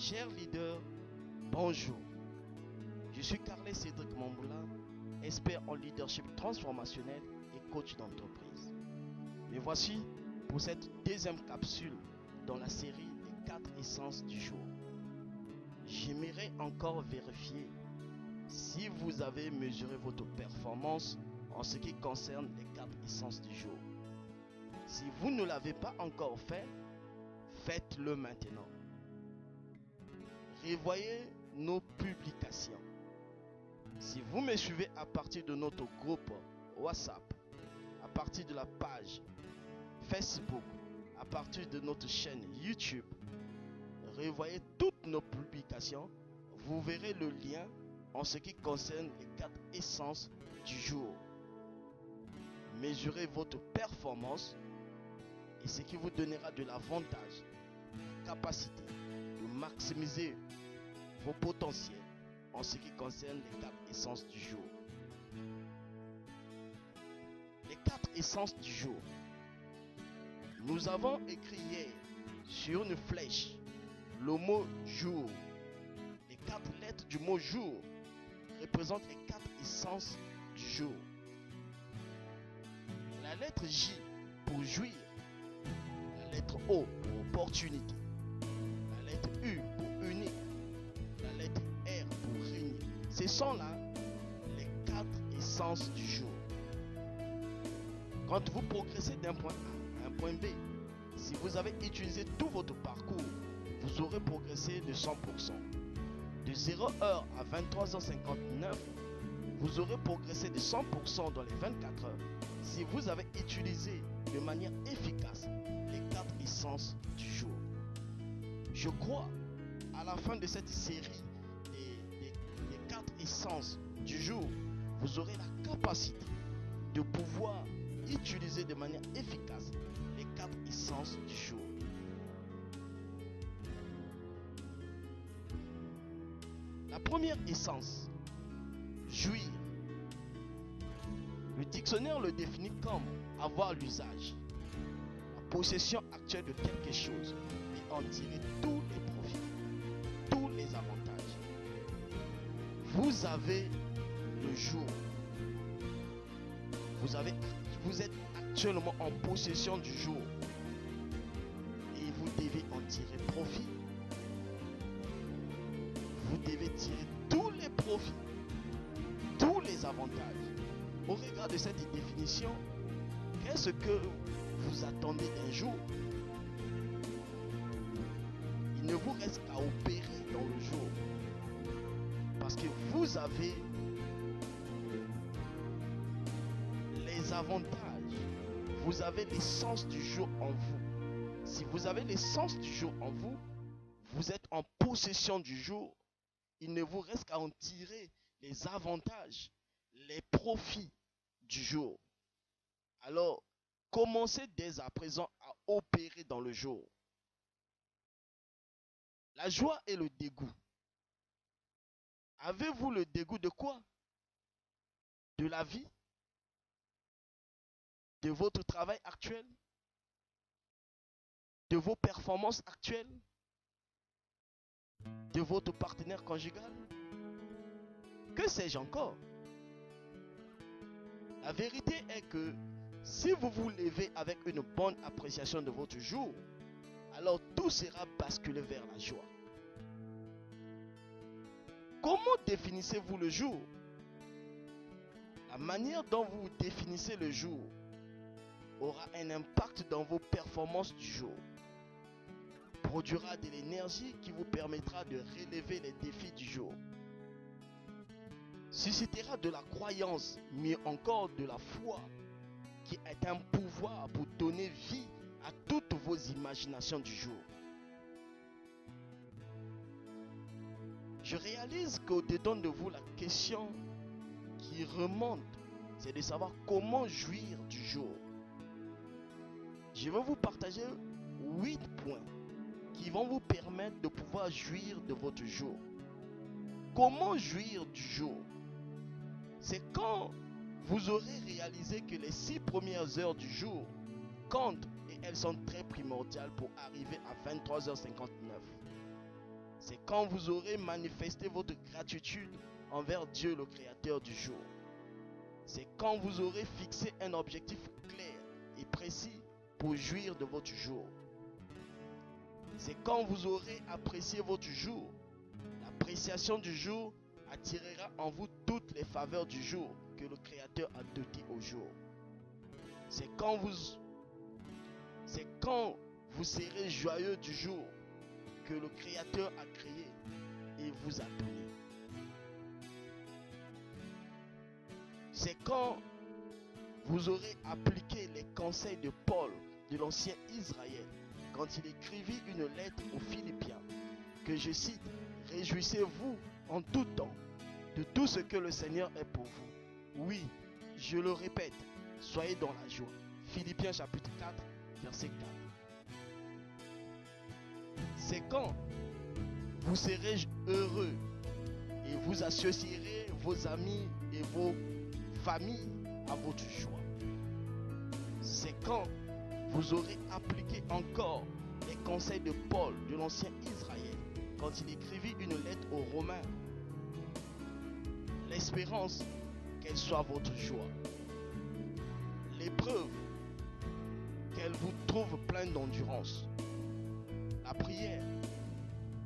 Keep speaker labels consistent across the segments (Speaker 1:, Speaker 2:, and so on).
Speaker 1: Chers leaders, bonjour. Je suis Carlet Cédric Mamboula, expert en leadership transformationnel et coach d'entreprise. Me voici pour cette deuxième capsule dans la série des 4 essences du jour. J'aimerais encore vérifier si vous avez mesuré votre performance en ce qui concerne les 4 essences du jour. Si vous ne l'avez pas encore fait, faites-le maintenant. Revoyez nos publications. Si vous me suivez à partir de notre groupe WhatsApp, à partir de la page Facebook, à partir de notre chaîne YouTube, revoyez toutes nos publications. Vous verrez le lien en ce qui concerne les 4 essences du jour. Mesurez votre performance et ce qui vous donnera de l'avantage, la capacité de maximiser vos potentiels en ce qui concerne les 4 essences du jour. Les 4 essences du jour. Nous avons écrit hier sur une flèche le mot jour. Les 4 lettres du mot jour représentent les 4 essences du jour. La lettre J pour jouir, la lettre O pour opportunité, la lettre U pour unique, la lettre R pour régner. Ce sont là les 4 essences du jour. Quand vous progressez d'un point A à un point B, si vous avez utilisé tout votre parcours, vous aurez progressé de 100%. De 0h à 23h59, vous aurez progressé de 100% dans les 24 heures si vous avez utilisé de manière efficace les 4 essences du jour. Je crois à la fin de cette série des 4 essences du jour, vous aurez la capacité de pouvoir utiliser de manière efficace les 4 essences du jour. La première essence, jouir. Le dictionnaire le définit comme avoir l'usage, la possession actuelle de quelque chose et en tirer tous les profits, tous les avantages. Vous avez le jour. Vous êtes actuellement en possession du jour et vous devez en tirer profit. Vous devez tirer tous les profits, tous les avantages. Au regard de cette définition, qu'est-ce que vous attendez d'un jour? Il ne vous reste qu'à opérer dans le jour. Parce que vous avez les avantages. Vous avez l'essence du jour en vous. Si vous avez l'essence du jour en vous, vous êtes en possession du jour. Il ne vous reste qu'à en tirer les avantages, les profits du jour. Alors, commencez dès à présent à opérer dans le jour. La joie et le dégoût. Avez-vous le dégoût de quoi? De la vie? De votre travail actuel? De vos performances actuelles? De votre partenaire conjugal? Que sais-je encore? La vérité est que si vous vous levez avec une bonne appréciation de votre jour, alors tout sera basculé vers la joie. Comment définissez-vous le jour? La manière dont vous définissez le jour aura un impact dans vos performances du jour. Produira de l'énergie qui vous permettra de relever les défis du jour. Suscitera de la croyance, mais encore de la foi, qui est un pouvoir pour donner vie à toutes vos imaginations du jour. Je réalise qu'au-dedans de vous, la question qui remonte, c'est de savoir comment jouir du jour. Je vais vous partager 8 points qui vont vous permettre de pouvoir jouir de votre jour. Comment jouir du jour? C'est quand vous aurez réalisé que les 6 premières heures du jour comptent et elles sont très primordiales pour arriver à 23h59. C'est quand vous aurez manifesté votre gratitude envers Dieu le Créateur du jour. C'est quand vous aurez fixé un objectif clair et précis pour jouir de votre jour. C'est quand vous aurez apprécié votre jour. L'appréciation du jour attirera en vous toutes les faveurs du jour que le Créateur a dotées au jour. C'est quand vous serez joyeux du jour que le Créateur a créé et vous a donné. C'est quand vous aurez appliqué les conseils de Paul de l'ancien Israël quand il écrivit une lettre aux Philippiens que je cite: réjouissez-vous en tout temps de tout ce que le Seigneur est pour vous. Oui, je le répète, soyez dans la joie. Philippiens chapitre 4, verset 4. C'est quand vous serez heureux et vous associerez vos amis et vos familles à votre joie. C'est quand vous aurez appliqué encore les conseils de Paul de l'ancien Israël quand il écrivit une lettre aux Romains. L'espérance, qu'elle soit votre joie. L'épreuve, qu'elle vous trouve plein d'endurance. La prière,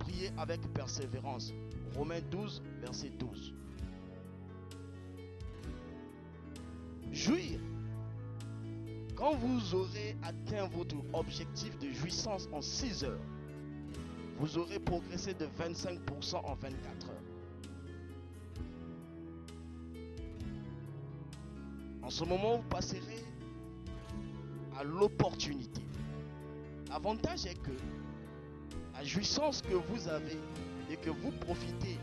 Speaker 1: priez avec persévérance. Romains 12, verset 12. Jouir. Quand vous aurez atteint votre objectif de jouissance en 6 heures, vous aurez progressé de 25% en 24 heures. En ce moment, vous passerez à l'opportunité. L'avantage est que la jouissance que vous avez et que vous profitez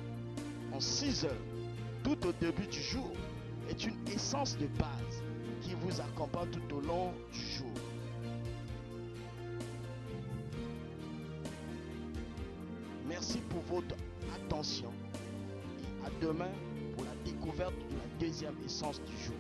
Speaker 1: en 6 heures tout au début du jour est une essence de base qui vous accompagne tout au long du jour. Merci pour votre attention et à demain pour la découverte de la deuxième essence du jour.